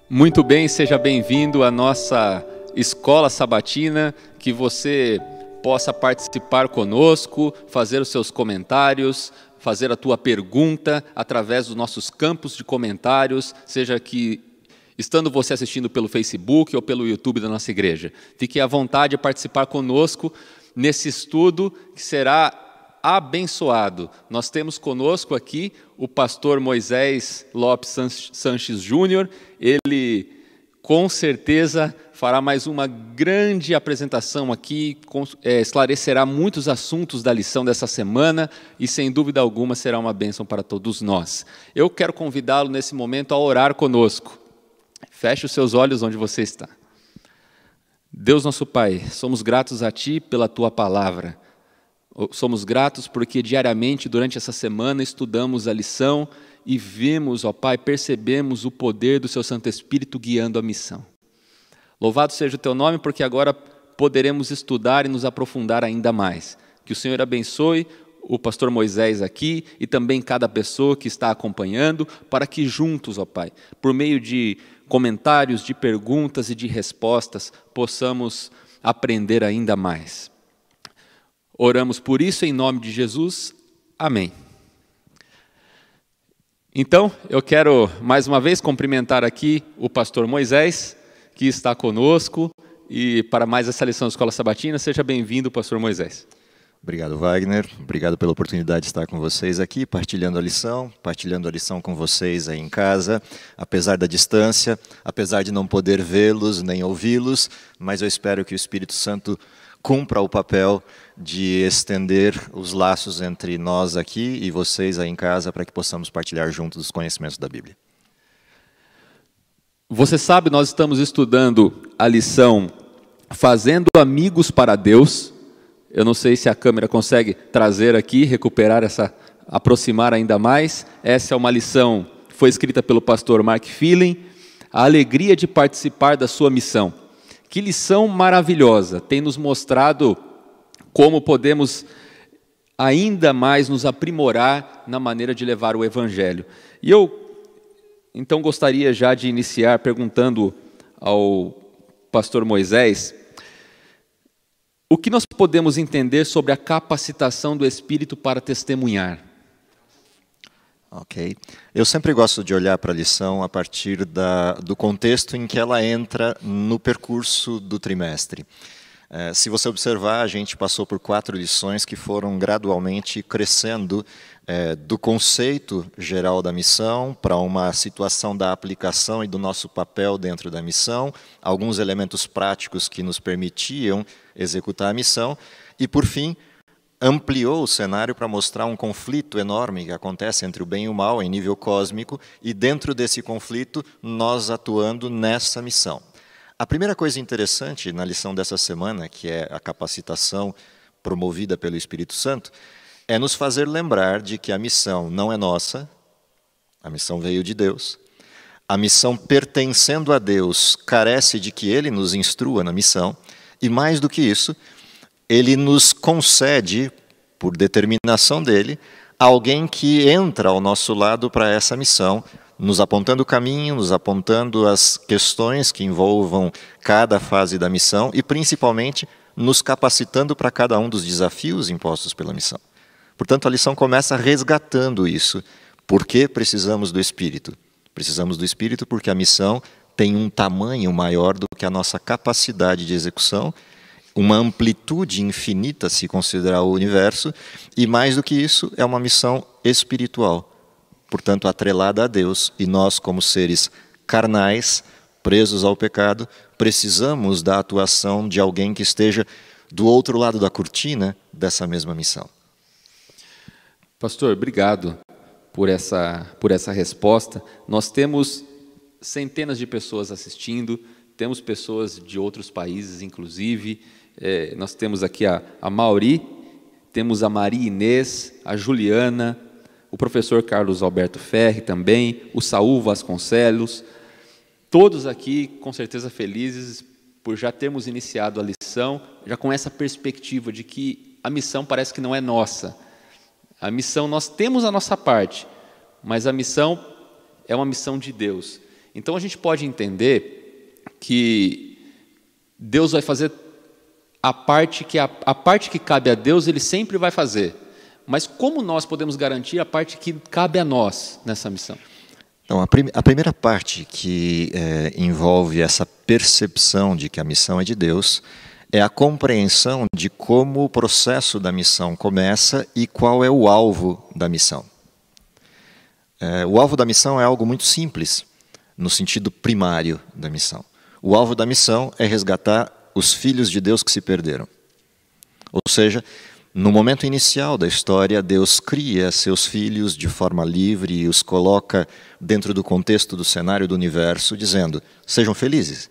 Muito bem, seja bem-vindo à nossa escola sabatina, que você possa participar conosco, fazer os seus comentários, fazer a tua pergunta através dos nossos campos de comentários, seja que estando você assistindo pelo Facebook ou pelo YouTube da nossa igreja. Fique à vontade de participar conosco nesse estudo que será abençoado. Nós temos conosco aqui o pastor Moisés Lopes Sanches Júnior. Ele com certeza fará mais uma grande apresentação aqui, esclarecerá muitos assuntos da lição dessa semana e sem dúvida alguma será uma bênção para todos nós. Eu quero convidá-lo nesse momento a orar conosco. Feche os seus olhos onde você está. Deus nosso Pai, somos gratos a Ti pela Tua palavra. Somos gratos porque diariamente, durante essa semana, estudamos a lição e vemos, ó Pai, percebemos o poder do Seu Santo Espírito guiando a missão. Louvado seja o Teu nome, porque agora poderemos estudar e nos aprofundar ainda mais. Que o Senhor abençoe o pastor Moisés aqui e também cada pessoa que está acompanhando, para que juntos, ó Pai, por meio de comentários, de perguntas e de respostas, possamos aprender ainda mais. Oramos por isso em nome de Jesus. Amém. Então, eu quero mais uma vez cumprimentar aqui o pastor Moisés, que está conosco, e para mais essa lição da Escola Sabatina, seja bem-vindo, pastor Moisés. Obrigado, Wagner. Obrigado pela oportunidade de estar com vocês aqui, partilhando a lição com vocês aí em casa, apesar da distância, apesar de não poder vê-los nem ouvi-los, mas eu espero que o Espírito Santo cumpra o papel de estender os laços entre nós aqui e vocês aí em casa para que possamos partilhar juntos os conhecimentos da Bíblia. Você sabe, nós estamos estudando a lição Fazendo Amigos para Deus. Eu não sei se a câmera consegue trazer aqui, recuperar aproximar ainda mais. Essa é uma lição que foi escrita pelo pastor Mark Phelan, a alegria de participar da sua missão. Que lição maravilhosa, tem nos mostrado como podemos ainda mais nos aprimorar na maneira de levar o Evangelho. E eu, então, gostaria já de iniciar perguntando ao pastor Moisés, o que nós podemos entender sobre a capacitação do Espírito para testemunhar? Ok. Eu sempre gosto de olhar para a lição a partir do contexto em que ela entra no percurso do trimestre. Se você observar, a gente passou por 4 lições que foram gradualmente crescendo do conceito geral da missão para uma situação da aplicação e do nosso papel dentro da missão, alguns elementos práticos que nos permitiam executar a missão e, por fim, ampliou o cenário para mostrar um conflito enorme que acontece entre o bem e o mal em nível cósmico e dentro desse conflito nós atuando nessa missão. A primeira coisa interessante na lição dessa semana, que é a capacitação promovida pelo Espírito Santo, é nos fazer lembrar de que a missão não é nossa, a missão veio de Deus. A missão pertencendo a Deus carece de que Ele nos instrua na missão e mais do que isso, Ele nos concede, por determinação dele, alguém que entra ao nosso lado para essa missão, nos apontando o caminho, nos apontando as questões que envolvam cada fase da missão e, principalmente, nos capacitando para cada um dos desafios impostos pela missão. Portanto, a lição começa resgatando isso. Por que precisamos do Espírito? Precisamos do Espírito porque a missão tem um tamanho maior do que a nossa capacidade de execução, uma amplitude infinita se considerar o universo, e mais do que isso, é uma missão espiritual, portanto atrelada a Deus, e nós como seres carnais, presos ao pecado, precisamos da atuação de alguém que esteja do outro lado da cortina dessa mesma missão. Pastor, obrigado por essa resposta. Nós temos centenas de pessoas assistindo, temos pessoas de outros países, inclusive. Nós temos aqui a Mauri, temos a Maria Inês, a Juliana, o professor Carlos Alberto Ferri também, o Saul Vasconcelos, todos aqui com certeza felizes por já termos iniciado a lição, já com essa perspectiva de que a missão parece que não é nossa. A missão, nós temos a nossa parte, mas a missão é uma missão de Deus. Então a gente pode entender que Deus vai fazer a parte que cabe a Deus, Ele sempre vai fazer. Mas como nós podemos garantir a parte que cabe a nós nessa missão? Então, a primeira parte que envolve essa percepção de que a missão é de Deus é a compreensão de como o processo da missão começa e qual é o alvo da missão. O alvo da missão é algo muito simples, no sentido primário da missão. O alvo da missão é resgatar os filhos de Deus que se perderam. Ou seja, no momento inicial da história, Deus cria seus filhos de forma livre e os coloca dentro do contexto do cenário do universo, dizendo: sejam felizes,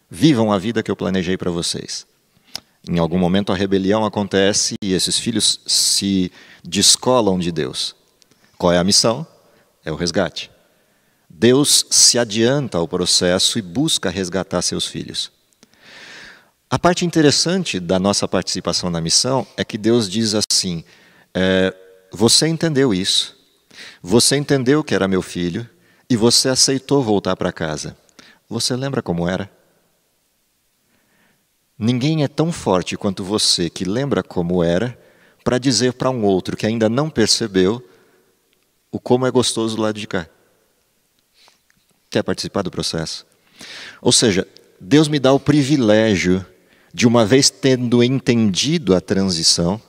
vivam a vida que eu planejei para vocês. Em algum momento a rebelião acontece e esses filhos se descolam de Deus. Qual é a missão? É o resgate. Deus se adianta ao processo e busca resgatar seus filhos. A parte interessante da nossa participação na missão é que Deus diz assim: você entendeu isso, você entendeu que era meu filho e você aceitou voltar para casa. Você lembra como era? Ninguém é tão forte quanto você que lembra como era para dizer para um outro que ainda não percebeu o como é gostoso do lado de cá. Quer participar do processo? Ou seja, Deus me dá o privilégio de, uma vez tendo entendido a transição,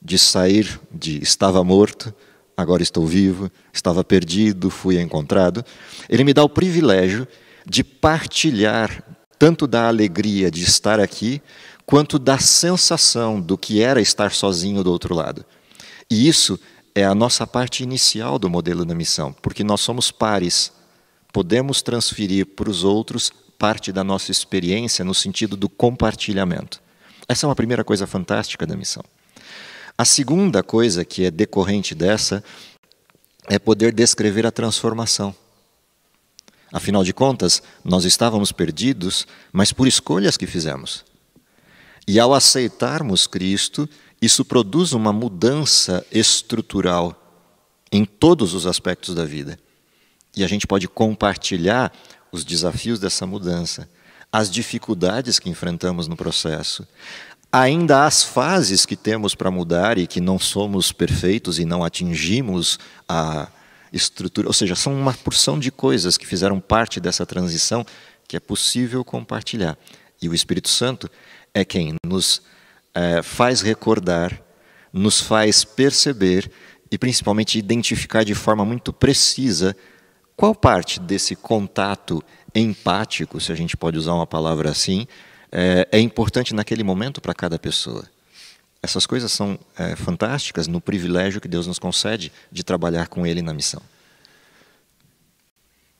de sair de estava morto, agora estou vivo, estava perdido, fui encontrado. Ele me dá o privilégio de partilhar tanto da alegria de estar aqui, quanto da sensação do que era estar sozinho do outro lado. E isso é a nossa parte inicial do modelo da missão, porque nós somos pares. Podemos transferir para os outros parte da nossa experiência no sentido do compartilhamento. Essa é uma primeira coisa fantástica da missão. A segunda coisa que é decorrente dessa é poder descrever a transformação. Afinal de contas, nós estávamos perdidos, mas por escolhas que fizemos. E ao aceitarmos Cristo, isso produz uma mudança estrutural em todos os aspectos da vida. E a gente pode compartilhar os desafios dessa mudança, as dificuldades que enfrentamos no processo, ainda as fases que temos para mudar e que não somos perfeitos e não atingimos a estrutura. Ou seja, são uma porção de coisas que fizeram parte dessa transição que é possível compartilhar. E o Espírito Santo é quem nos faz recordar, nos faz perceber e principalmente identificar de forma muito precisa qual parte desse contato empático, se a gente pode usar uma palavra assim, é importante naquele momento para cada pessoa. Essas coisas são fantásticas no privilégio que Deus nos concede de trabalhar com Ele na missão.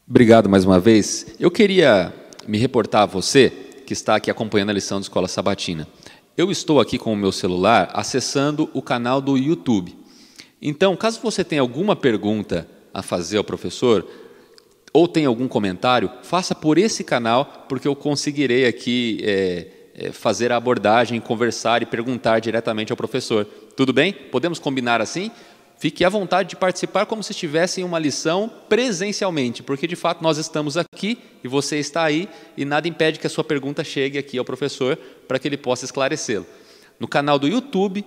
Obrigado mais uma vez. Eu queria me reportar a você que está aqui acompanhando a lição de Escola Sabatina. Eu estou aqui com o meu celular acessando o canal do YouTube. Então, caso você tenha alguma pergunta a fazer ao professor, ou tem algum comentário, faça por esse canal, porque eu conseguirei aqui fazer a abordagem, conversar e perguntar diretamente ao professor. Tudo bem? Podemos combinar assim? Fique à vontade de participar como se estivesse em uma lição presencialmente, porque de fato nós estamos aqui e você está aí e nada impede que a sua pergunta chegue aqui ao professor para que ele possa esclarecê-lo. No canal do YouTube,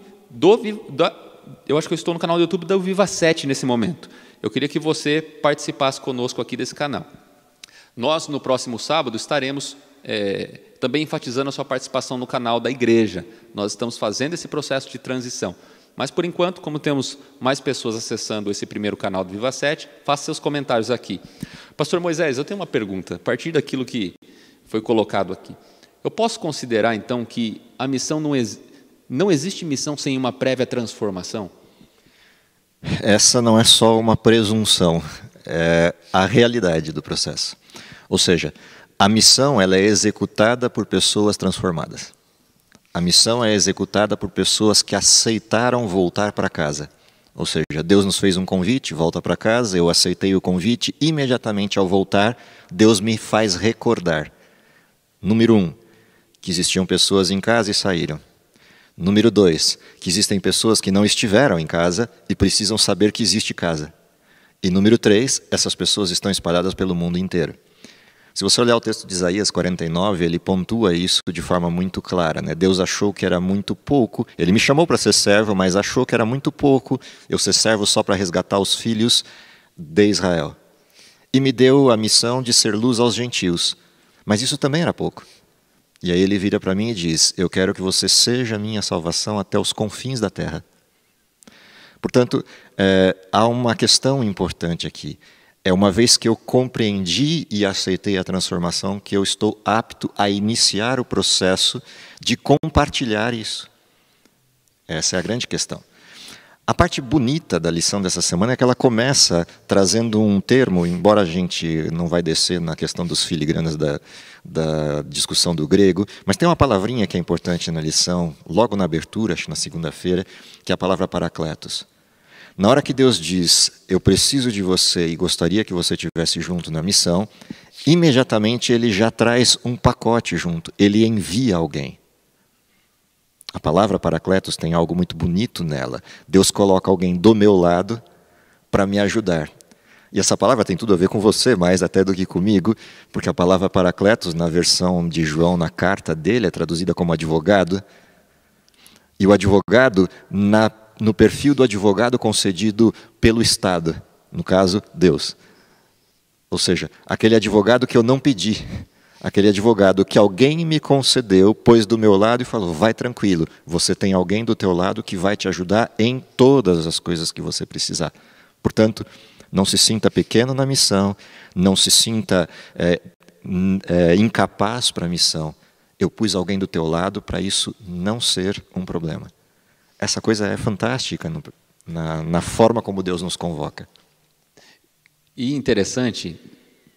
eu acho que eu estou no canal do YouTube do Viva 7 nesse momento. Eu queria que você participasse conosco aqui desse canal. Nós, no próximo sábado, estaremos também enfatizando a sua participação no canal da igreja. Nós estamos fazendo esse processo de transição. Mas, por enquanto, como temos mais pessoas acessando esse primeiro canal do Viva 7, faça seus comentários aqui. Pastor Moisés, eu tenho uma pergunta, a partir daquilo que foi colocado aqui. Eu posso considerar, então, que a missão não existe missão sem uma prévia transformação? Essa não é só uma presunção, é a realidade do processo. Ou seja, a missão ela é executada por pessoas transformadas. A missão é executada por pessoas que aceitaram voltar para casa. Ou seja, Deus nos fez um convite, volta para casa, eu aceitei o convite, imediatamente ao voltar, Deus me faz recordar. Número 1, que existiam pessoas em casa e saíram. Número 2, que existem pessoas que não estiveram em casa e precisam saber que existe casa. E número 3, essas pessoas estão espalhadas pelo mundo inteiro. Se você olhar o texto de Isaías 49, ele pontua isso de forma muito clara, né? Deus achou que era muito pouco, ele me chamou para ser servo, mas achou que era muito pouco eu ser servo só para resgatar os filhos de Israel. E me deu a missão de ser luz aos gentios. Mas isso também era pouco. E aí ele vira para mim e diz, eu quero que você seja a minha salvação até os confins da terra. Portanto, há uma questão importante aqui. É uma vez que eu compreendi e aceitei a transformação que eu estou apto a iniciar o processo de compartilhar isso. Essa é a grande questão. A parte bonita da lição dessa semana é que ela começa trazendo um termo, embora a gente não vai descer na questão dos filigranas da discussão do grego, mas tem uma palavrinha que é importante na lição, logo na abertura, acho que na segunda-feira, que é a palavra paracletos. Na hora que Deus diz, eu preciso de você e gostaria que você estivesse junto na missão, imediatamente ele já traz um pacote junto, ele envia alguém. A palavra paracletos tem algo muito bonito nela. Deus coloca alguém do meu lado para me ajudar. E essa palavra tem tudo a ver com você, mais até do que comigo, porque a palavra paracletos, na versão de João, na carta dele, é traduzida como advogado. E o advogado, no perfil do advogado concedido pelo Estado, no caso, Deus. Ou seja, aquele advogado que eu não pedi, aquele advogado que alguém me concedeu, pôs do meu lado e falou, vai tranquilo, você tem alguém do teu lado que vai te ajudar em todas as coisas que você precisar. Portanto, não se sinta pequeno na missão, não se sinta incapaz para a missão. Eu pus alguém do teu lado para isso não ser um problema. Essa coisa é fantástica na forma como Deus nos convoca. E interessante,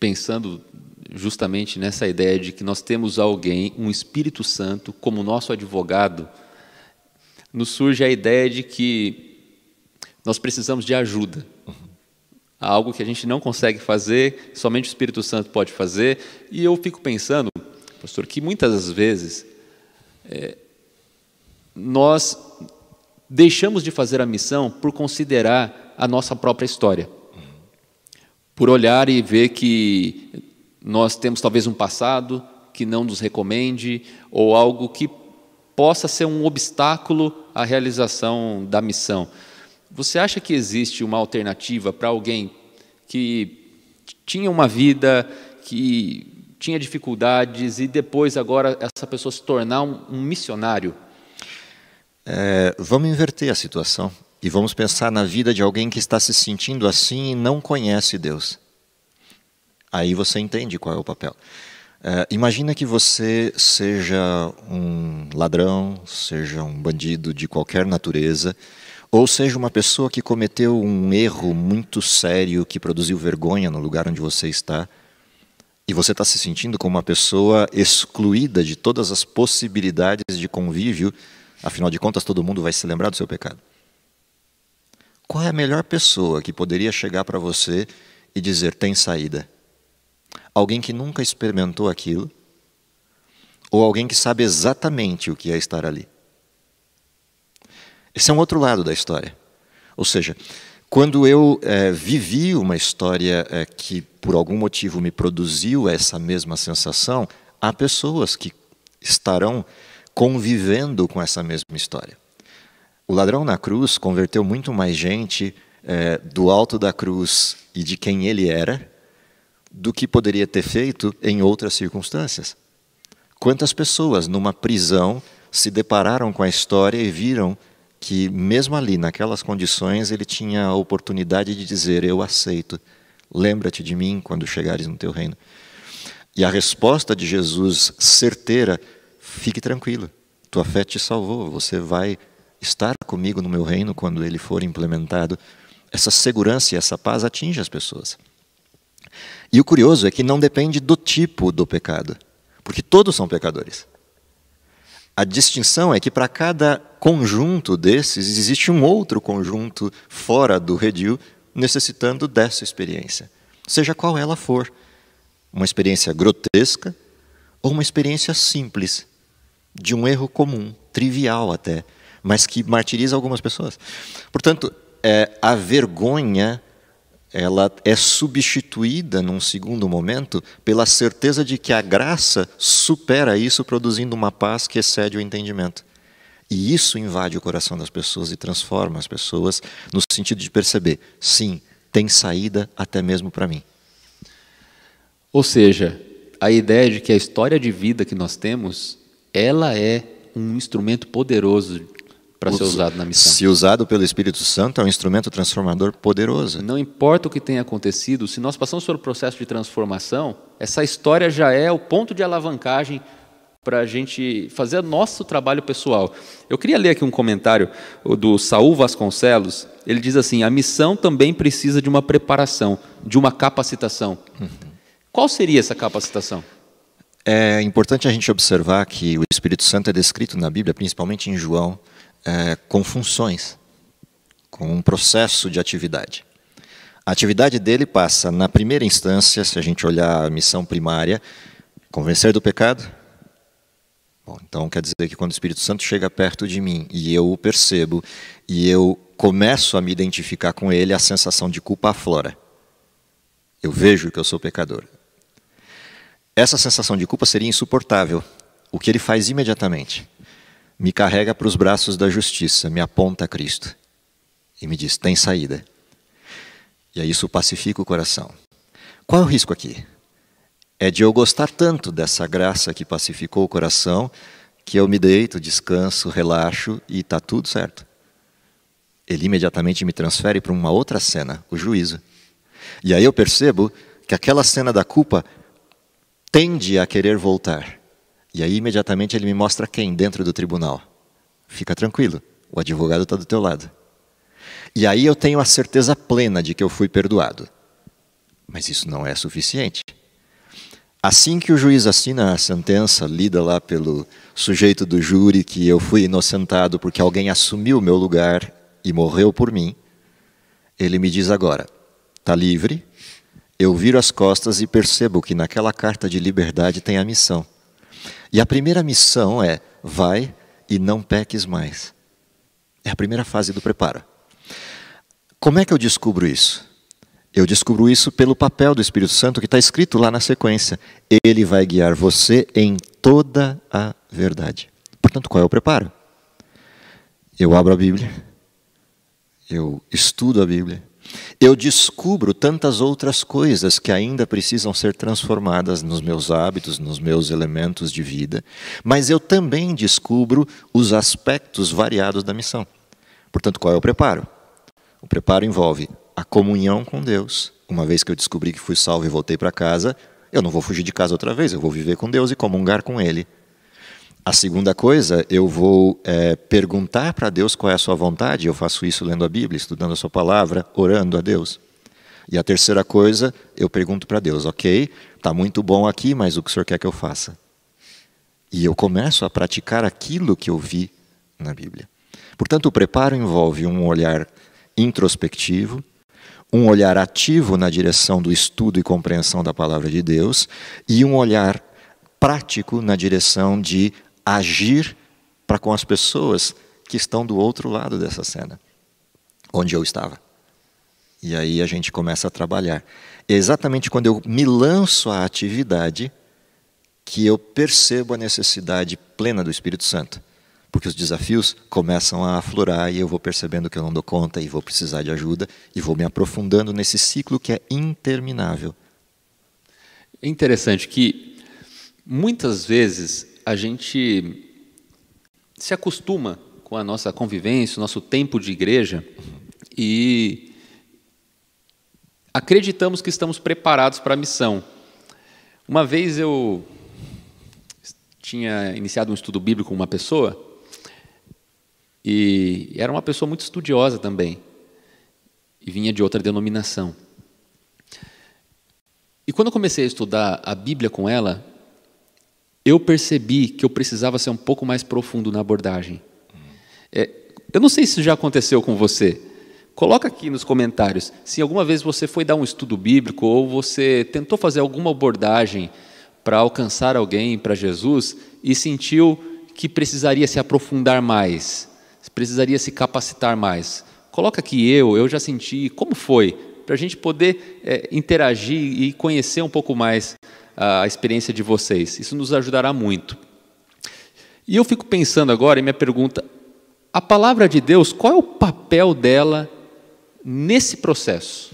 pensando justamente nessa ideia de que nós temos alguém, um Espírito Santo, como nosso advogado, nos surge a ideia de que nós precisamos de ajuda. Algo que a gente não consegue fazer, somente o Espírito Santo pode fazer. E eu fico pensando, pastor, que muitas vezes nós deixamos de fazer a missão por considerar a nossa própria história. Por olhar e ver que nós temos talvez um passado que não nos recomende, ou algo que possa ser um obstáculo à realização da missão. Você acha que existe uma alternativa para alguém que tinha uma vida, que tinha dificuldades e depois agora essa pessoa se tornar um missionário? Vamos inverter a situação e vamos pensar na vida de alguém que está se sentindo assim e não conhece Deus. Aí você entende qual é o papel. Imagina que você seja um ladrão, seja um bandido de qualquer natureza, ou seja uma pessoa que cometeu um erro muito sério que produziu vergonha no lugar onde você está, e você está se sentindo como uma pessoa excluída de todas as possibilidades de convívio. Afinal de contas, todo mundo vai se lembrar do seu pecado. Qual é a melhor pessoa que poderia chegar para você e dizer, tem saída? Alguém que nunca experimentou aquilo, ou alguém que sabe exatamente o que é estar ali? Esse é um outro lado da história. Ou seja, quando eu vivi uma história que por algum motivo me produziu essa mesma sensação, há pessoas que estarão convivendo com essa mesma história. O ladrão na cruz converteu muito mais gente do alto da cruz e de quem ele era, do que poderia ter feito em outras circunstâncias. Quantas pessoas numa prisão se depararam com a história e viram que mesmo ali, naquelas condições, ele tinha a oportunidade de dizer, eu aceito, lembra-te de mim quando chegares no teu reino. E a resposta de Jesus certeira, fique tranquilo, tua fé te salvou, você vai estar comigo no meu reino quando ele for implementado. Essa segurança e essa paz atinge as pessoas. E o curioso é que não depende do tipo do pecado, porque todos são pecadores. A distinção é que para cada conjunto desses, existe um outro conjunto fora do redil, necessitando dessa experiência. Seja qual ela for, uma experiência grotesca ou uma experiência simples, de um erro comum, trivial até, mas que martiriza algumas pessoas. Portanto, a vergonha, ela é substituída num segundo momento pela certeza de que a graça supera isso, produzindo uma paz que excede o entendimento. E isso invade o coração das pessoas e transforma as pessoas no sentido de perceber, sim, tem saída até mesmo para mim. Ou seja, a ideia de que a história de vida que nós temos, ela é um instrumento poderoso para ser usado na missão. Se usado pelo Espírito Santo, é um instrumento transformador poderoso. Não importa o que tenha acontecido, se nós passamos pelo processo de transformação, essa história já é o ponto de alavancagem para a gente fazer nosso trabalho pessoal. Eu queria ler aqui um comentário do Saul Vasconcelos. Ele diz assim: a missão também precisa de uma preparação, de uma capacitação. Qual seria essa capacitação? É importante a gente observar que o Espírito Santo é descrito na Bíblia, principalmente em João, com funções, com um processo de atividade. A atividade dele passa, na primeira instância, se a gente olhar a missão primária, convencer do pecado. Bom, então quer dizer que quando o Espírito Santo chega perto de mim e eu o percebo e eu começo a me identificar com ele, a sensação de culpa aflora. Eu vejo que eu sou pecador. Essa sensação de culpa seria insuportável. O que ele faz imediatamente? Me carrega para os braços da justiça, me aponta a Cristo e me diz, tem saída. E aí isso pacifica o coração. Qual é o risco aqui? É de eu gostar tanto dessa graça que pacificou o coração, que eu me deito, descanso, relaxo e está tudo certo. Ele imediatamente me transfere para uma outra cena, o juízo. E aí eu percebo que aquela cena da culpa tende a querer voltar. E aí imediatamente ele me mostra quem dentro do tribunal. Fica tranquilo, o advogado está do teu lado. E aí eu tenho a certeza plena de que eu fui perdoado. Mas isso não é suficiente. Assim que o juiz assina a sentença, lida lá pelo sujeito do júri, que eu fui inocentado porque alguém assumiu o meu lugar e morreu por mim, ele me diz agora, está livre, eu viro as costas e percebo que naquela carta de liberdade tem a missão. E a primeira missão é, vai e não peques mais. É a primeira fase do preparo. Como é que eu descubro isso? Eu descubro isso pelo papel do Espírito Santo que está escrito lá na sequência. Ele vai guiar você em toda a verdade. Portanto, qual é o preparo? Eu abro a Bíblia, eu estudo a Bíblia, eu descubro tantas outras coisas que ainda precisam ser transformadas nos meus hábitos, nos meus elementos de vida, mas eu também descubro os aspectos variados da missão. Portanto, qual é o preparo? O preparo envolve a comunhão com Deus. Uma vez que eu descobri que fui salvo e voltei para casa, eu não vou fugir de casa outra vez, eu vou viver com Deus e comungar com Ele. A segunda coisa, eu vou perguntar para Deus qual é a sua vontade, eu faço isso lendo a Bíblia, estudando a sua palavra, orando a Deus. E a terceira coisa, eu pergunto para Deus, ok, está muito bom aqui, mas o que o Senhor quer que eu faça? E eu começo a praticar aquilo que eu vi na Bíblia. Portanto, o preparo envolve um olhar introspectivo, um olhar ativo na direção do estudo e compreensão da palavra de Deus e um olhar prático na direção de agir para com as pessoas que estão do outro lado dessa cena, onde eu estava. E aí a gente começa a trabalhar. É exatamente quando eu me lanço à atividade que eu percebo a necessidade plena do Espírito Santo. Porque os desafios começam a aflorar e eu vou percebendo que eu não dou conta e vou precisar de ajuda e vou me aprofundando nesse ciclo que é interminável. É interessante que muitas vezes a gente se acostuma com a nossa convivência, o nosso tempo de igreja e acreditamos que estamos preparados para a missão. Uma vez eu tinha iniciado um estudo bíblico com uma pessoa e era uma pessoa muito estudiosa também, e vinha de outra denominação. E quando eu comecei a estudar a Bíblia com ela, eu percebi que eu precisava ser um pouco mais profundo na abordagem. Eu não sei se já aconteceu com você. Coloca aqui nos comentários se alguma vez você foi dar um estudo bíblico ou você tentou fazer alguma abordagem para alcançar alguém para Jesus e sentiu que precisaria se aprofundar mais, precisaria se capacitar mais? Coloca aqui eu já senti, como foi? Para a gente poder interagir e conhecer um pouco mais a experiência de vocês. Isso nos ajudará muito. E eu fico pensando agora, e minha pergunta, a palavra de Deus, qual é o papel dela nesse processo?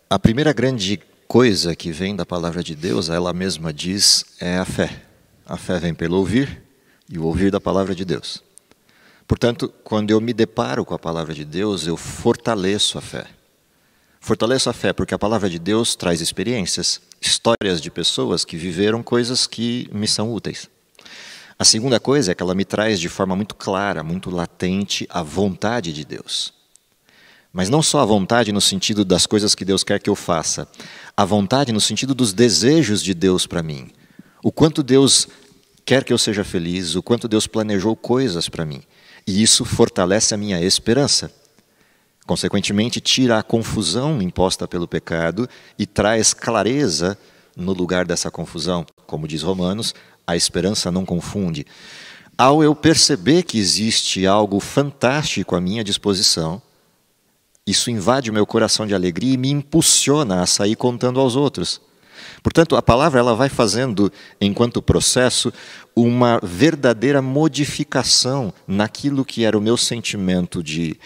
A primeira grande coisa que vem da palavra de Deus, ela mesma diz, é a fé. A fé vem pelo ouvir, e o ouvir da palavra de Deus. Portanto, quando eu me deparo com a palavra de Deus, eu fortaleço a fé. Fortaleço a fé porque a palavra de Deus traz experiências, histórias de pessoas que viveram coisas que me são úteis. A segunda coisa é que ela me traz de forma muito clara, muito latente, a vontade de Deus. Mas não só a vontade no sentido das coisas que Deus quer que eu faça, a vontade no sentido dos desejos de Deus para mim. O quanto Deus quer que eu seja feliz, o quanto Deus planejou coisas para mim. E isso fortalece a minha esperança. Consequentemente, tira a confusão imposta pelo pecado e traz clareza no lugar dessa confusão. Como diz Romanos, a esperança não confunde. Ao eu perceber que existe algo fantástico à minha disposição, isso invade o meu coração de alegria e me impulsiona a sair contando aos outros. Portanto, a palavra ela vai fazendo, enquanto processo, uma verdadeira modificação naquilo que era o meu sentimento de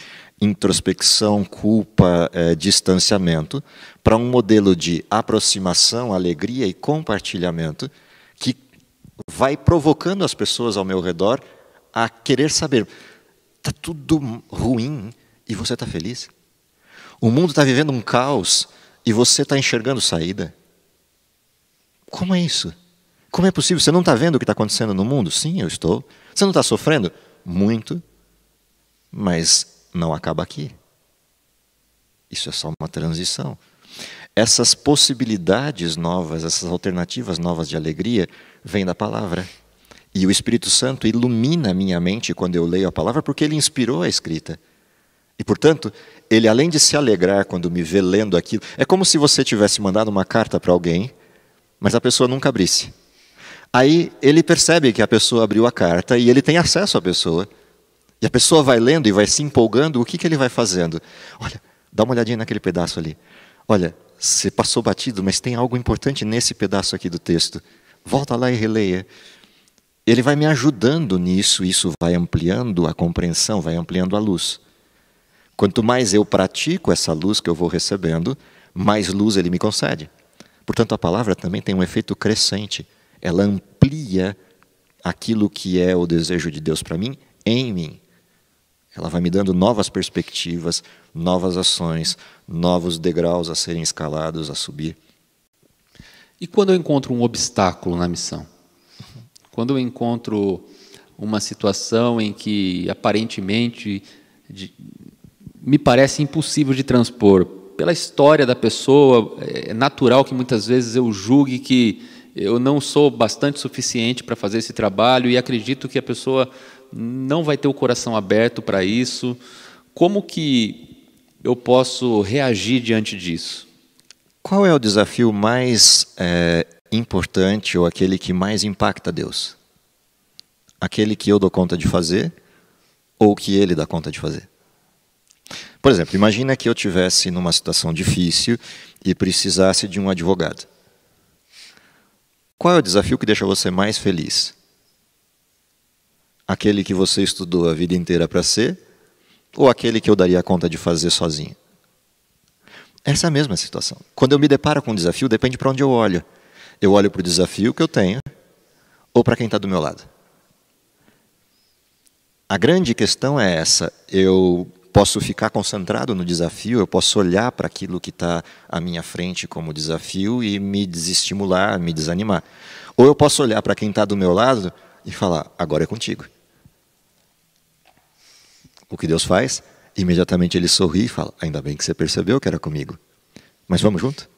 introspecção, culpa, distanciamento, para um modelo de aproximação, alegria e compartilhamento que vai provocando as pessoas ao meu redor a querer saber, está tudo ruim e você está feliz? O mundo está vivendo um caos e você está enxergando saída? Como é isso? Como é possível? Você não está vendo o que está acontecendo no mundo? Sim, eu estou. Você não está sofrendo? Muito. Mas não acaba aqui. Isso é só uma transição. Essas possibilidades novas, essas alternativas novas de alegria, vêm da palavra. E o Espírito Santo ilumina a minha mente quando eu leio a palavra, porque ele inspirou a escrita. E, portanto, ele, além de se alegrar quando me vê lendo aquilo, é como se você tivesse mandado uma carta para alguém, mas a pessoa nunca abrisse. Aí ele percebe que a pessoa abriu a carta e ele tem acesso à pessoa. E a pessoa vai lendo e vai se empolgando, o que ele vai fazendo? Olha, dá uma olhadinha naquele pedaço ali. Olha, você passou batido, mas tem algo importante nesse pedaço aqui do texto. Volta lá e releia. Ele vai me ajudando nisso, isso vai ampliando a compreensão, vai ampliando a luz. Quanto mais eu pratico essa luz que eu vou recebendo, mais luz ele me concede. Portanto, a palavra também tem um efeito crescente. Ela amplia aquilo que é o desejo de Deus para mim, em mim. Ela vai me dando novas perspectivas, novas ações, novos degraus a serem escalados, a subir. E quando eu encontro um obstáculo na missão? Quando eu encontro uma situação em que aparentemente me parece impossível de transpor, pela história da pessoa, é natural que muitas vezes eu julgue que eu não sou bastante suficiente para fazer esse trabalho e acredito que a pessoa não vai ter o coração aberto para isso. Como que eu posso reagir diante disso? Qual é o desafio mais importante ou aquele que mais impacta Deus? Aquele que eu dou conta de fazer ou que Ele dá conta de fazer? Por exemplo, imagina que eu estivesse numa situação difícil e precisasse de um advogado. Qual é o desafio que deixa você mais feliz? Aquele que você estudou a vida inteira para ser ou aquele que eu daria conta de fazer sozinho? Essa é a mesma situação. Quando eu me deparo com um desafio, depende para onde eu olho. Eu olho para o desafio que eu tenho ou para quem está do meu lado. A grande questão é essa. Eu posso ficar concentrado no desafio, eu posso olhar para aquilo que está à minha frente como desafio e me desestimular, me desanimar. Ou eu posso olhar para quem está do meu lado e falar, agora é contigo. O que Deus faz? Imediatamente ele sorri e fala, ainda bem que você percebeu que era comigo. Mas vamos junto?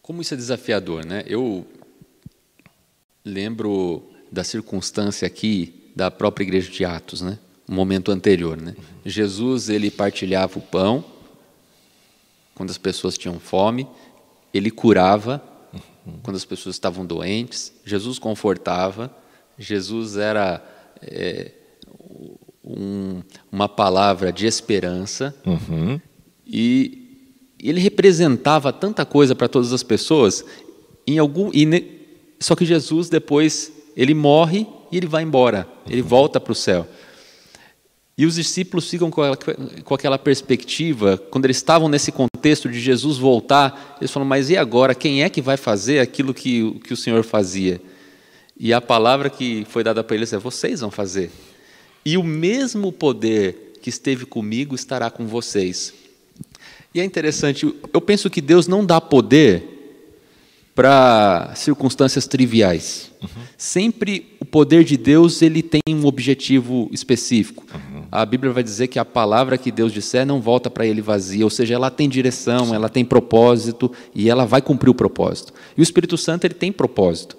Como isso é desafiador, né? Eu lembro da circunstância aqui da própria igreja de Atos, né? Um momento anterior, né? Jesus, ele partilhava o pão quando as pessoas tinham fome, ele curava quando as pessoas estavam doentes, Jesus confortava, Jesus era uma palavra de esperança, e ele representava tanta coisa para todas as pessoas, só que Jesus depois, ele morre e ele vai embora, ele volta para o céu. E os discípulos ficam com aquela perspectiva, quando eles estavam nesse contexto de Jesus voltar, eles falam, mas e agora, quem é que vai fazer aquilo que o Senhor fazia? E a palavra que foi dada para eles é, vocês vão fazer. E o mesmo poder que esteve comigo estará com vocês. E é interessante, eu penso que Deus não dá poder para circunstâncias triviais. Sempre o poder de Deus, ele tem um objetivo específico. A Bíblia vai dizer que a palavra que Deus disser não volta para ele vazia, ou seja, ela tem direção, ela tem propósito e ela vai cumprir o propósito. E o Espírito Santo, ele tem propósito.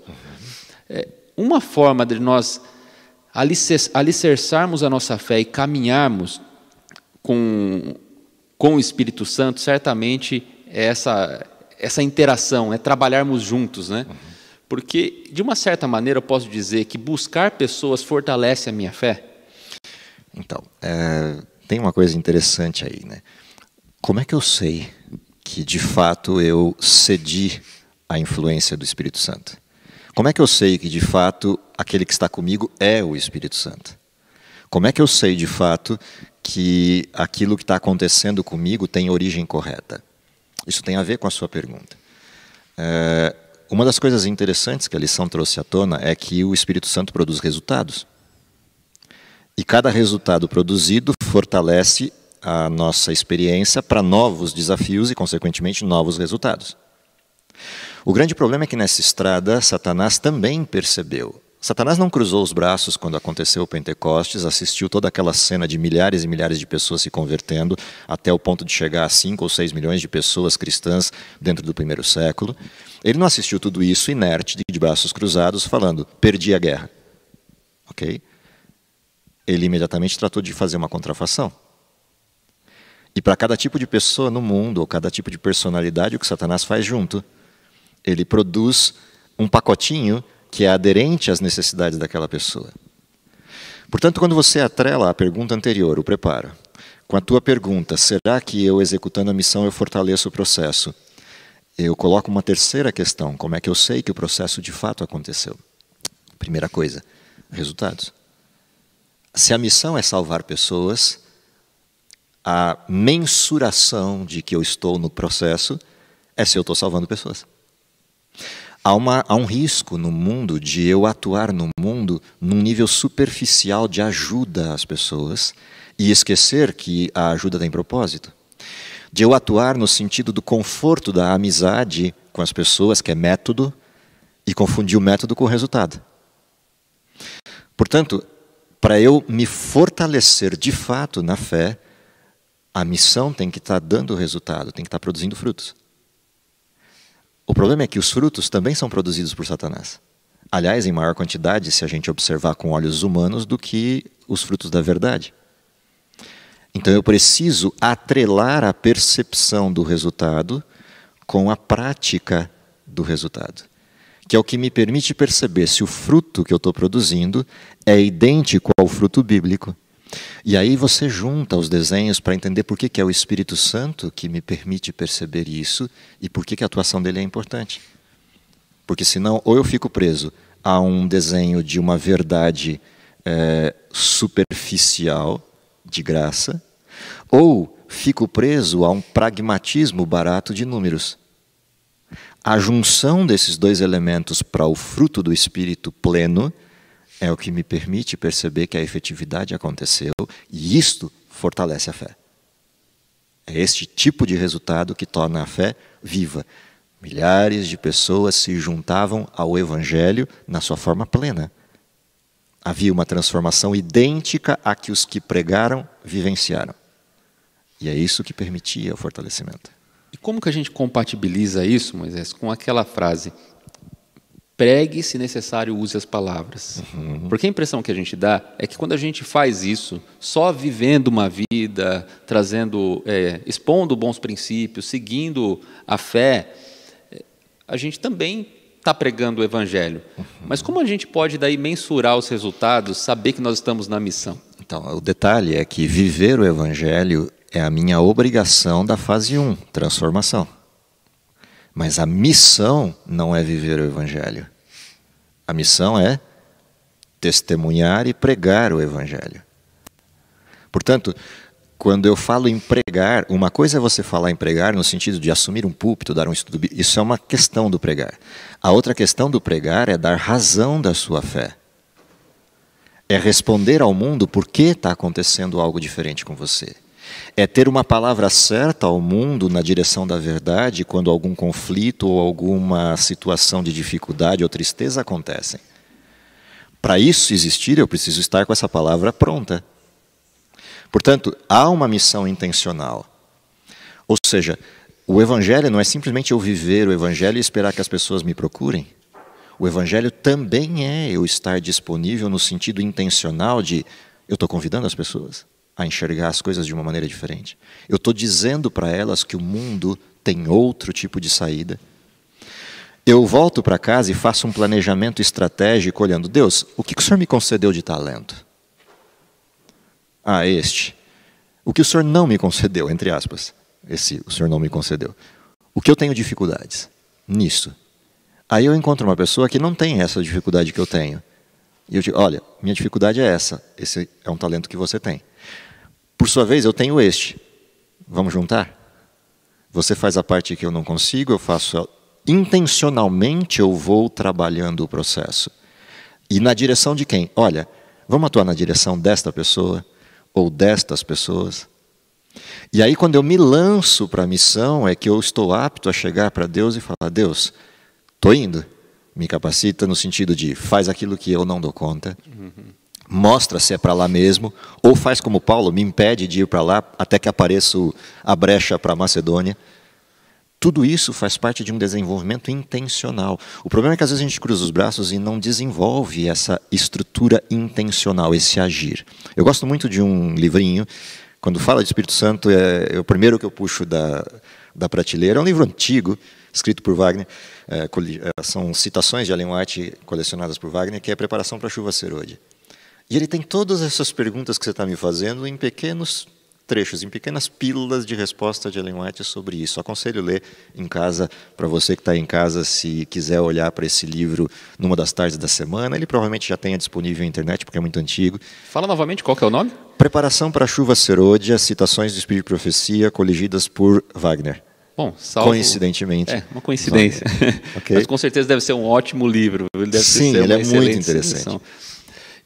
Uma forma de nós alicerçarmos a nossa fé e caminharmos com o Espírito Santo, certamente é essa interação, é trabalharmos juntos, né? Porque, de uma certa maneira, eu posso dizer que buscar pessoas fortalece a minha fé. Então, tem uma coisa interessante aí, né? Como é que eu sei que, de fato, eu cedi à influência do Espírito Santo? Como é que eu sei que, de fato, aquele que está comigo é o Espírito Santo? Como é que eu sei, de fato, que aquilo que está acontecendo comigo tem origem correta? Isso tem a ver com a sua pergunta. Uma das coisas interessantes que a lição trouxe à tona é que o Espírito Santo produz resultados. E cada resultado produzido fortalece a nossa experiência para novos desafios e, consequentemente, novos resultados. O grande problema é que nessa estrada, Satanás também percebeu. Satanás não cruzou os braços quando aconteceu o Pentecostes, assistiu toda aquela cena de milhares e milhares de pessoas se convertendo, até o ponto de chegar a 5 ou 6 milhões de pessoas cristãs dentro do primeiro século. Ele não assistiu tudo isso inerte, de braços cruzados, falando, perdi a guerra. Ok? Ele imediatamente tratou de fazer uma contrafação. E para cada tipo de pessoa no mundo, ou cada tipo de personalidade, o que Satanás faz junto? Ele produz um pacotinho que é aderente às necessidades daquela pessoa. Portanto, quando você atrela a pergunta anterior, o preparo, com a tua pergunta, será que eu executando a missão eu fortaleço o processo? Eu coloco uma terceira questão, como é que eu sei que o processo de fato aconteceu? Primeira coisa, resultados. Se a missão é salvar pessoas, a mensuração de que eu estou no processo é se eu estou salvando pessoas. Há um risco no mundo de eu atuar no mundo num nível superficial de ajuda às pessoas e esquecer que a ajuda tem propósito. De eu atuar no sentido do conforto da amizade com as pessoas, que é método, e confundir o método com o resultado. Portanto, para eu me fortalecer de fato na fé, a missão tem que estar dando resultado, tem que estar produzindo frutos. O problema é que os frutos também são produzidos por Satanás. Aliás, em maior quantidade, se a gente observar com olhos humanos, do que os frutos da verdade. Então eu preciso atrelar a percepção do resultado com a prática do resultado, que é o que me permite perceber se o fruto que eu estou produzindo é idêntico ao fruto bíblico. E aí você junta os desenhos para entender por que é o Espírito Santo que me permite perceber isso e por que a atuação dele é importante. Porque senão, ou eu fico preso a um desenho de uma verdade superficial, de graça, ou fico preso a um pragmatismo barato de números. A junção desses dois elementos para o fruto do Espírito pleno é o que me permite perceber que a efetividade aconteceu e isto fortalece a fé. É este tipo de resultado que torna a fé viva. Milhares de pessoas se juntavam ao Evangelho na sua forma plena. Havia uma transformação idêntica à que os que pregaram vivenciaram. E é isso que permitia o fortalecimento. E como que a gente compatibiliza isso, Moisés, com aquela frase: pregue, se necessário, use as palavras. Porque a impressão que a gente dá é que quando a gente faz isso, só vivendo uma vida, expondo bons princípios, seguindo a fé, a gente também está pregando o Evangelho. Mas como a gente pode daí mensurar os resultados, saber que nós estamos na missão? Então, o detalhe é que viver o Evangelho é a minha obrigação da fase 1, transformação. Mas a missão não é viver o Evangelho. A missão é testemunhar e pregar o Evangelho. Portanto, quando eu falo em pregar, uma coisa é você falar em pregar no sentido de assumir um púlpito, dar um estudo bíblico. Isso é uma questão do pregar. A outra questão do pregar é dar razão da sua fé. É responder ao mundo por que está acontecendo algo diferente com você. É ter uma palavra certa ao mundo na direção da verdade quando algum conflito ou alguma situação de dificuldade ou tristeza acontecem. Para isso existir, eu preciso estar com essa palavra pronta. Portanto, há uma missão intencional. Ou seja, o Evangelho não é simplesmente eu viver o Evangelho e esperar que as pessoas me procurem. O Evangelho também é eu estar disponível no sentido intencional de eu estou convidando as pessoas a enxergar as coisas de uma maneira diferente. Eu estou dizendo para elas que o mundo tem outro tipo de saída. Eu volto para casa e faço um planejamento estratégico olhando, Deus, o que o Senhor me concedeu de talento? Este. O que o Senhor não me concedeu, entre aspas. O Senhor não me concedeu. O que eu tenho dificuldades nisso. Aí eu encontro uma pessoa que não tem essa dificuldade que eu tenho. E eu digo, olha, minha dificuldade é essa. Esse é um talento que você tem. Por sua vez, eu tenho este. Vamos juntar? Você faz a parte que eu não consigo, eu faço... Intencionalmente eu vou trabalhando o processo. E na direção de quem? Olha, vamos atuar na direção desta pessoa ou destas pessoas. E aí quando eu me lanço para a missão é que eu estou apto a chegar para Deus e falar, Deus, estou indo. Me capacita no sentido de faz aquilo que eu não dou conta. Mostra se é para lá mesmo. Ou faz como Paulo, me impede de ir para lá até que apareça a brecha para a Macedônia. Tudo isso faz parte de um desenvolvimento intencional. O problema é que às vezes a gente cruza os braços e não desenvolve essa estrutura intencional, esse agir. Eu gosto muito de um livrinho, quando fala de Espírito Santo, é o primeiro que eu puxo da prateleira. É um livro antigo, escrito por Wagner, são citações de Ellen White colecionadas por Wagner, que é Preparação para a Chuva Serôdia. E ele tem todas essas perguntas que você está me fazendo em pequenos trechos, em pequenas pílulas de resposta de Ellen White sobre isso. Aconselho ler em casa, para você que está em casa, se quiser olhar para esse livro numa das tardes da semana. Ele provavelmente já tenha disponível na internet, porque é muito antigo. Fala novamente, qual que é o nome? Preparação para a Chuva Serôdia, citações do Espírito e Profecia, coligidas por Wagner. Bom, salvo... Coincidentemente. Uma coincidência. Okay. Mas com certeza deve ser um ótimo livro. Ele deve Sim, ser ele uma é muito interessante. interessante.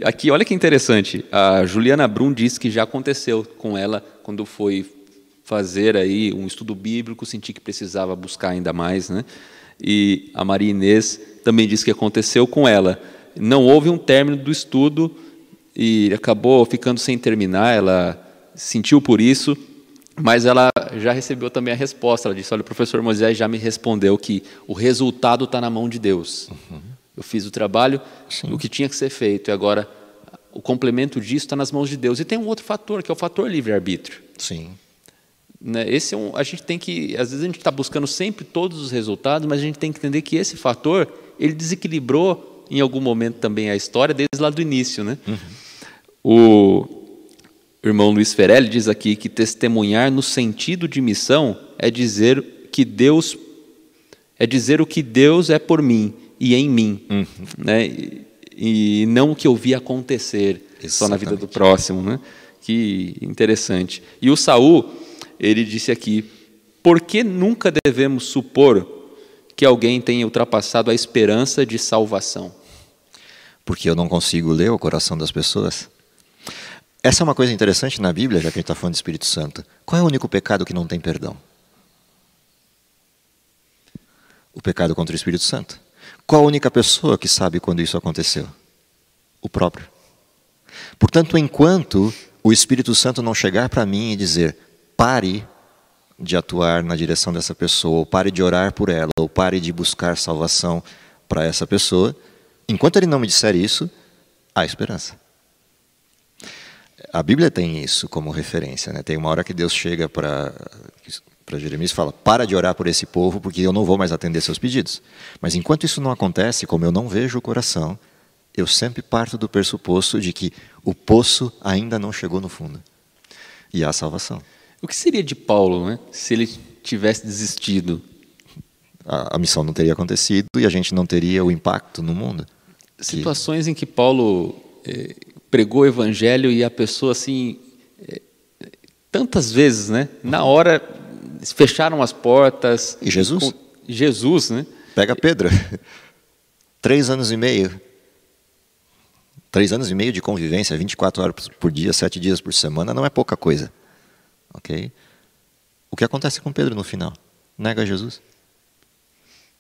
Aqui, olha que interessante, a Juliana Brum disse que já aconteceu com ela quando foi fazer aí um estudo bíblico, senti que precisava buscar ainda mais, né? E a Maria Inês também disse que aconteceu com ela. Não houve um término do estudo e acabou ficando sem terminar, ela sentiu por isso, mas ela já recebeu também a resposta. Ela disse, olha, o professor Moisés já me respondeu que o resultado está na mão de Deus. Eu fiz o trabalho, o que tinha que ser feito, e agora o complemento disso está nas mãos de Deus. E tem um outro fator, que é o fator livre-arbítrio. Sim. Né? Esse é a gente tem que, às vezes a gente está buscando sempre todos os resultados, mas a gente tem que entender que esse fator, ele desequilibrou em algum momento também a história, desde lá do início. Né? O irmão Luiz Ferelli diz aqui que testemunhar no sentido de missão é dizer que Deus, é dizer o que Deus é por mim e em mim, né? E não o que eu vi acontecer. Exatamente. Só na vida do próximo, né? Que interessante. E o Saul, ele disse aqui, por que nunca devemos supor que alguém tenha ultrapassado a esperança de salvação? Porque eu não consigo ler o coração das pessoas. Essa é uma coisa interessante na Bíblia, já que a gente está falando de Espírito Santo. Qual é o único pecado que não tem perdão? O pecado contra o Espírito Santo. Qual a única pessoa que sabe quando isso aconteceu? O próprio. Portanto, enquanto o Espírito Santo não chegar para mim e dizer, pare de atuar na direção dessa pessoa, ou pare de orar por ela, ou pare de buscar salvação para essa pessoa, enquanto ele não me disser isso, há esperança. A Bíblia tem isso como referência, né? Tem uma hora que Deus chega para para Jeremias e fala: para de orar por esse povo, porque eu não vou mais atender seus pedidos. Mas enquanto isso não acontece, como eu não vejo o coração, eu sempre parto do pressuposto de que o poço ainda não chegou no fundo. E há salvação. O que seria de Paulo, né, se ele tivesse desistido? A missão não teria acontecido e a gente não teria o impacto no mundo. Situações em que Paulo pregou o evangelho e a pessoa assim, tantas vezes, né, na hora fecharam as portas. E Jesus? Jesus, né? Pega Pedro. 3 anos e meio. 3 anos e meio de convivência, 24 horas por dia, 7 dias por semana, não é pouca coisa. Ok? O que acontece com Pedro no final? Nega Jesus.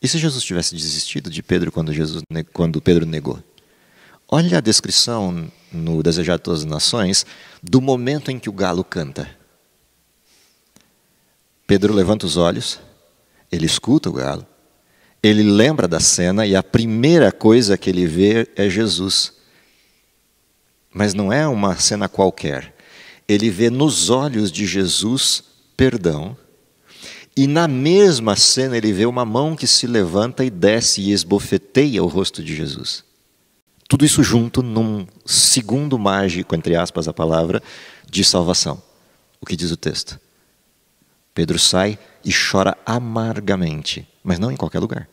E se Jesus tivesse desistido de Pedro quando Pedro negou? Olha a descrição no Desejar de Todas as Nações do momento em que o galo canta. Pedro levanta os olhos, ele escuta o galo, ele lembra da cena e a primeira coisa que ele vê é Jesus. Mas não é uma cena qualquer. Ele vê nos olhos de Jesus perdão. E na mesma cena ele vê uma mão que se levanta e desce e esbofeteia o rosto de Jesus. Tudo isso junto num segundo mágico, entre aspas a palavra, de salvação. O que diz o texto? Pedro sai e chora amargamente, mas não em qualquer lugar.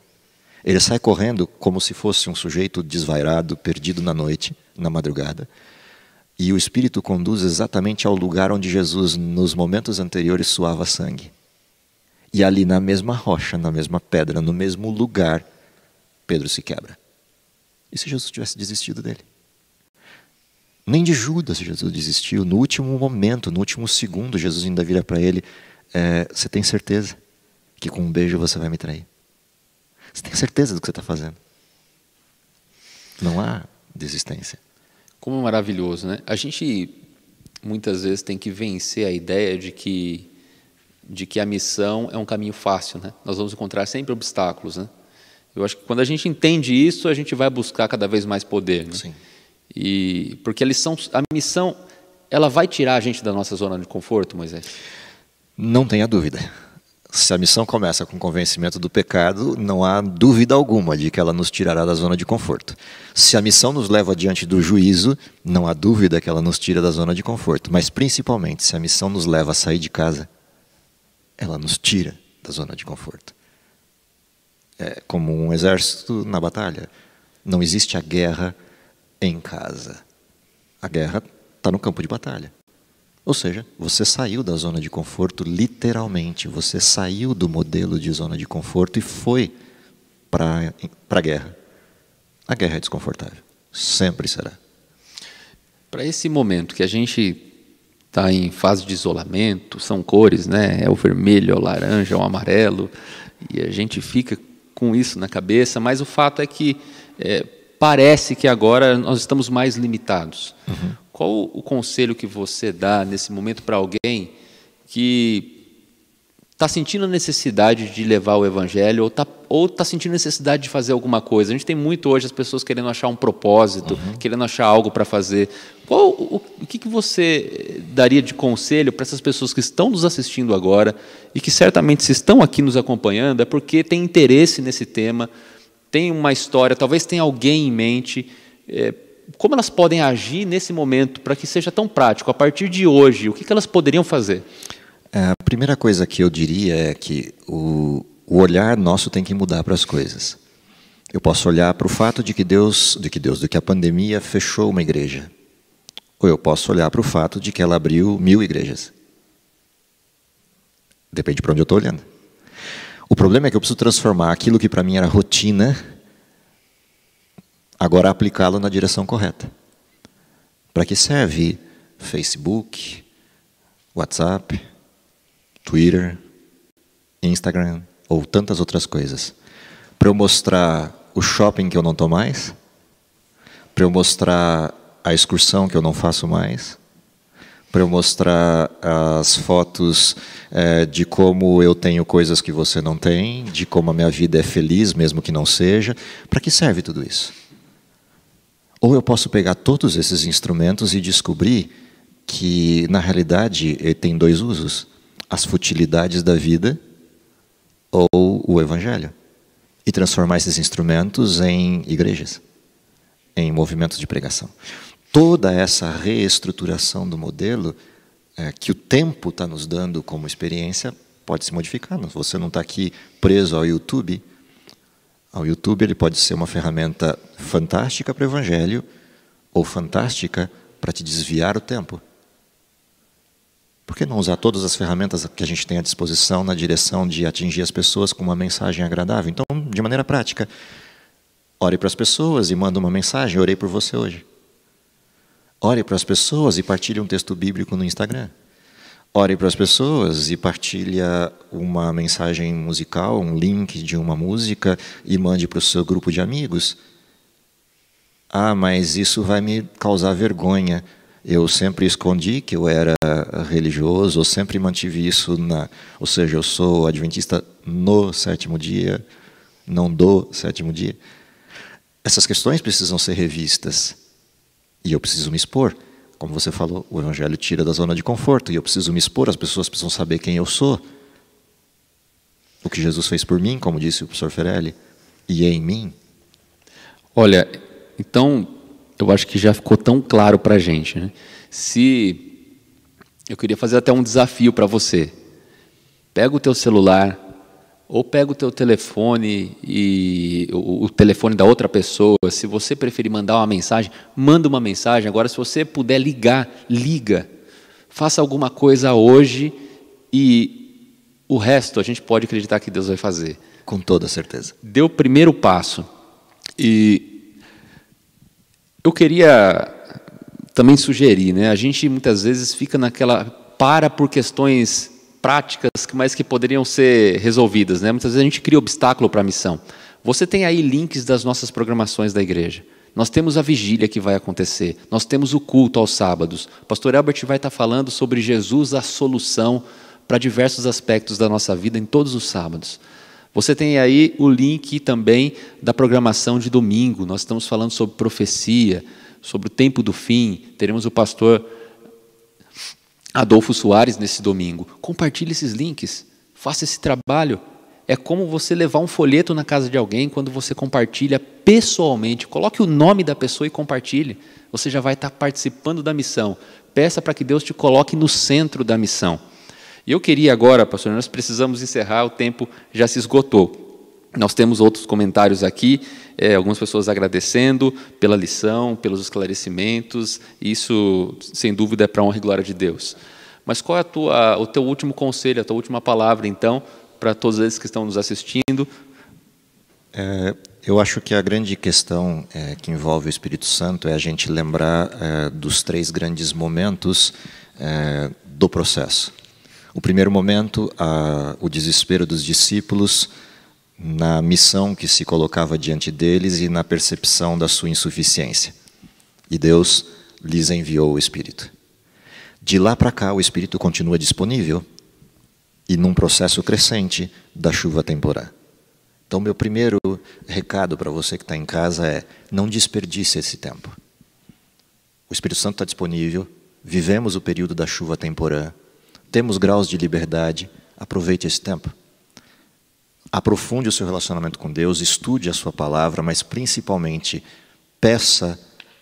Ele sai correndo como se fosse um sujeito desvairado, perdido na noite, na madrugada. E o Espírito conduz exatamente ao lugar onde Jesus, nos momentos anteriores, suava sangue. E ali na mesma rocha, na mesma pedra, no mesmo lugar, Pedro se quebra. E se Jesus tivesse desistido dele? Nem de Judas Jesus desistiu. No último momento, no último segundo, Jesus ainda vira para ele: você tem certeza que com um beijo você vai me trair? Você tem certeza do que você está fazendo? Não há desistência. Como é maravilhoso, né? A gente muitas vezes tem que vencer a ideia de que a missão é um caminho fácil, né? Nós vamos encontrar sempre obstáculos, né? Eu acho que quando a gente entende isso, a gente vai buscar cada vez mais poder, né? Sim. E porque a missão, ela vai tirar a gente da nossa zona de conforto, Moisés? Não tenha dúvida. Se a missão começa com o convencimento do pecado, não há dúvida alguma de que ela nos tirará da zona de conforto. Se a missão nos leva diante do juízo, não há dúvida que ela nos tira da zona de conforto. Mas principalmente, se a missão nos leva a sair de casa, ela nos tira da zona de conforto. É como um exército na batalha. Não existe a guerra em casa. A guerra está no campo de batalha. Ou seja, você saiu da zona de conforto literalmente. Você saiu do modelo de zona de conforto e foi para a guerra. A guerra é desconfortável. Sempre será. Para esse momento que a gente está em fase de isolamento, são cores, né? É o vermelho, é o laranja, é o amarelo, e a gente fica com isso na cabeça, mas o fato é que parece que agora nós estamos mais limitados. Uhum. Qual o conselho que você dá nesse momento para alguém que está sentindo a necessidade de levar o evangelho ou tá sentindo necessidade de fazer alguma coisa? A gente tem muito hoje as pessoas querendo achar um propósito, querendo achar algo para fazer. O que você daria de conselho para essas pessoas que estão nos assistindo agora e que certamente se estão aqui nos acompanhando é porque tem interesse nesse tema, tem uma história, talvez tenha alguém em mente. Como elas podem agir nesse momento para que seja tão prático? A partir de hoje, o que elas poderiam fazer? A primeira coisa que eu diria é que o olhar nosso tem que mudar para as coisas. Eu posso olhar para o fato de que a pandemia fechou uma igreja. Ou eu posso olhar para o fato de que ela abriu 1000 igrejas. Depende para onde eu estou olhando. O problema é que eu preciso transformar aquilo que para mim era rotina, agora aplicá-lo na direção correta. Para que serve Facebook, WhatsApp, Twitter, Instagram ou tantas outras coisas? Para eu mostrar o shopping que eu não estou mais? Para eu mostrar a excursão que eu não faço mais? Para eu mostrar as fotos de como eu tenho coisas que você não tem, de como a minha vida é feliz, mesmo que não seja? Para que serve tudo isso? Ou eu posso pegar todos esses instrumentos e descobrir que, na realidade, ele tem 2 usos. as futilidades da vida ou o Evangelho, e transformar esses instrumentos em igrejas, em movimentos de pregação. Toda essa reestruturação do modelo que o tempo está nos dando como experiência pode se modificar. Você não está aqui preso ao YouTube. Ao YouTube ele pode ser uma ferramenta fantástica para o Evangelho ou fantástica para te desviar o tempo. Por que não usar todas as ferramentas que a gente tem à disposição na direção de atingir as pessoas com uma mensagem agradável? Então, de maneira prática, ore para as pessoas e manda uma mensagem. Orei por você hoje. Ore para as pessoas e partilhe um texto bíblico no Instagram. Ore para as pessoas e partilha uma mensagem musical, um link de uma música e mande para o seu grupo de amigos. Ah, mas isso vai me causar vergonha. Eu sempre escondi que eu era religioso, eu sempre mantive isso ou seja, eu sou adventista no sétimo dia, não do sétimo dia. Essas questões precisam ser revistas. E eu preciso me expor. Como você falou, o Evangelho tira da zona de conforto, e eu preciso me expor, as pessoas precisam saber quem eu sou. O que Jesus fez por mim, como disse o professor Ferelli, e em mim. Olha, então, eu acho que já ficou tão claro para a gente, né? Eu queria fazer até um desafio para você. Pega o teu celular, ou pega o teu telefone e o telefone da outra pessoa. Se você preferir mandar uma mensagem, manda uma mensagem. Agora, se você puder ligar, liga. Faça alguma coisa hoje e o resto a gente pode acreditar que Deus vai fazer. Com toda certeza. Dê o primeiro passo. E eu queria também sugerir, né? A gente muitas vezes fica por questões práticas, mas que poderiam ser resolvidas, né? Muitas vezes a gente cria obstáculo para a missão. Você tem aí links das nossas programações da igreja. Nós temos a vigília que vai acontecer. Nós temos o culto aos sábados. O pastor Albert vai estar falando sobre Jesus, a solução para diversos aspectos da nossa vida em todos os sábados. Você tem aí o link também da programação de domingo. Nós estamos falando sobre profecia, sobre o tempo do fim. Teremos o pastor Adolfo Soares nesse domingo. Compartilhe esses links, faça esse trabalho. É como você levar um folheto na casa de alguém quando você compartilha pessoalmente. Coloque o nome da pessoa e compartilhe. Você já vai estar participando da missão. Peça para que Deus te coloque no centro da missão. E eu queria agora, pastor, nós precisamos encerrar, o tempo já se esgotou. Nós temos outros comentários aqui, algumas pessoas agradecendo pela lição, pelos esclarecimentos. Isso, sem dúvida, é para a honra e glória de Deus. Mas qual é o teu último conselho, a tua última palavra, então, para todos eles que estão nos assistindo? Eu acho que a grande questão que envolve o Espírito Santo é a gente lembrar dos 3 grandes momentos do processo. O primeiro momento, o desespero dos discípulos na missão que se colocava diante deles e na percepção da sua insuficiência. E Deus lhes enviou o Espírito. De lá para cá, o Espírito continua disponível e num processo crescente da chuva temporã. Então, meu primeiro recado para você que está em casa é: não desperdice esse tempo. O Espírito Santo está disponível, vivemos o período da chuva temporã, temos graus de liberdade, aproveite esse tempo. Aprofunde o seu relacionamento com Deus, estude a sua palavra, mas principalmente peça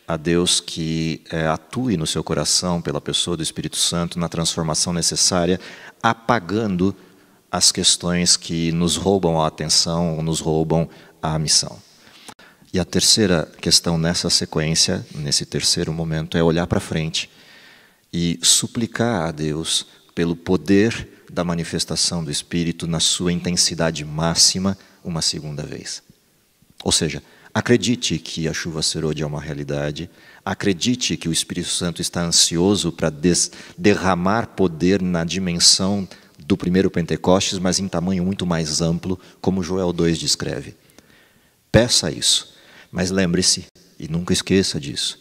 a Deus que atue no seu coração pela pessoa do Espírito Santo na transformação necessária, apagando as questões que nos roubam a atenção ou nos roubam a missão. E a terceira questão nessa sequência, nesse terceiro momento, é olhar para frente e suplicar a Deus pelo poder da manifestação do Espírito na sua intensidade máxima uma segunda vez. Ou seja, acredite que a chuva serôdia é uma realidade, acredite que o Espírito Santo está ansioso para derramar poder na dimensão do primeiro Pentecostes, mas em tamanho muito mais amplo, como Joel 2 descreve. Peça isso, mas lembre-se, e nunca esqueça disso,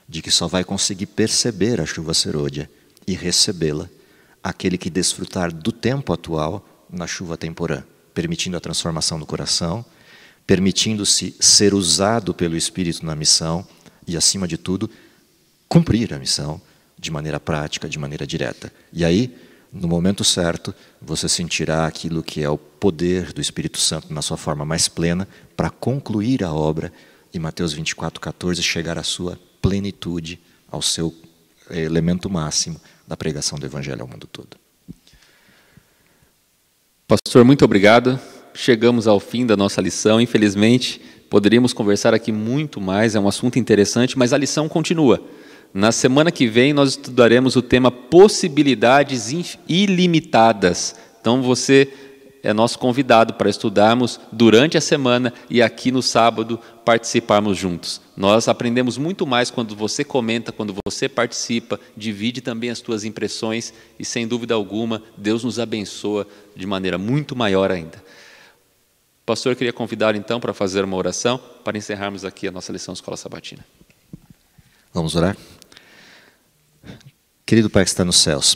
de que só vai conseguir perceber a chuva serôdia e recebê-la aquele que desfrutar do tempo atual na chuva temporã, permitindo a transformação do coração, permitindo-se ser usado pelo Espírito na missão e, acima de tudo, cumprir a missão de maneira prática, de maneira direta. E aí, no momento certo, você sentirá aquilo que é o poder do Espírito Santo na sua forma mais plena para concluir a obra e Mateus 24:14 chegar à sua plenitude, ao seu elemento máximo da pregação do Evangelho ao mundo todo. Pastor, muito obrigado. Chegamos ao fim da nossa lição. Infelizmente, poderíamos conversar aqui muito mais, é um assunto interessante, mas a lição continua. Na semana que vem, nós estudaremos o tema possibilidades ilimitadas. Então, você é nosso convidado para estudarmos durante a semana e aqui no sábado participarmos juntos. Nós aprendemos muito mais quando você comenta, quando você participa, divide também as suas impressões e, sem dúvida alguma, Deus nos abençoa de maneira muito maior ainda. Pastor, eu queria convidar então para fazer uma oração para encerrarmos aqui a nossa lição Escola Sabatina. Vamos orar? Querido Pai que está nos céus,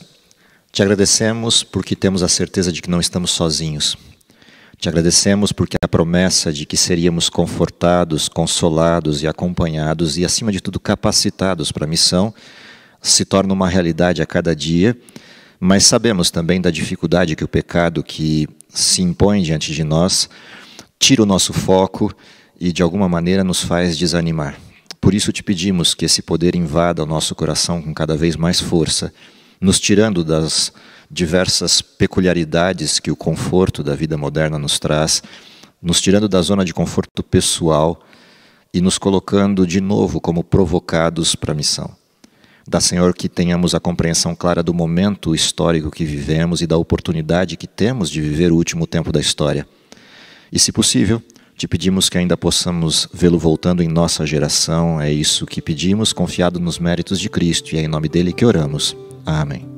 te agradecemos porque temos a certeza de que não estamos sozinhos. Te agradecemos porque a promessa de que seríamos confortados, consolados e acompanhados e, acima de tudo, capacitados para a missão se torna uma realidade a cada dia, mas sabemos também da dificuldade que o pecado que se impõe diante de nós tira o nosso foco e, de alguma maneira, nos faz desanimar. Por isso te pedimos que esse poder invada o nosso coração com cada vez mais força, nos tirando das diversas peculiaridades que o conforto da vida moderna nos traz, nos tirando da zona de conforto pessoal e nos colocando de novo como provocados para a missão. Dá, Senhor, que tenhamos a compreensão clara do momento histórico que vivemos e da oportunidade que temos de viver o último tempo da história. E, se possível, te pedimos que ainda possamos vê-lo voltando em nossa geração. É isso que pedimos, confiado nos méritos de Cristo, e é em nome dele que oramos. Amém.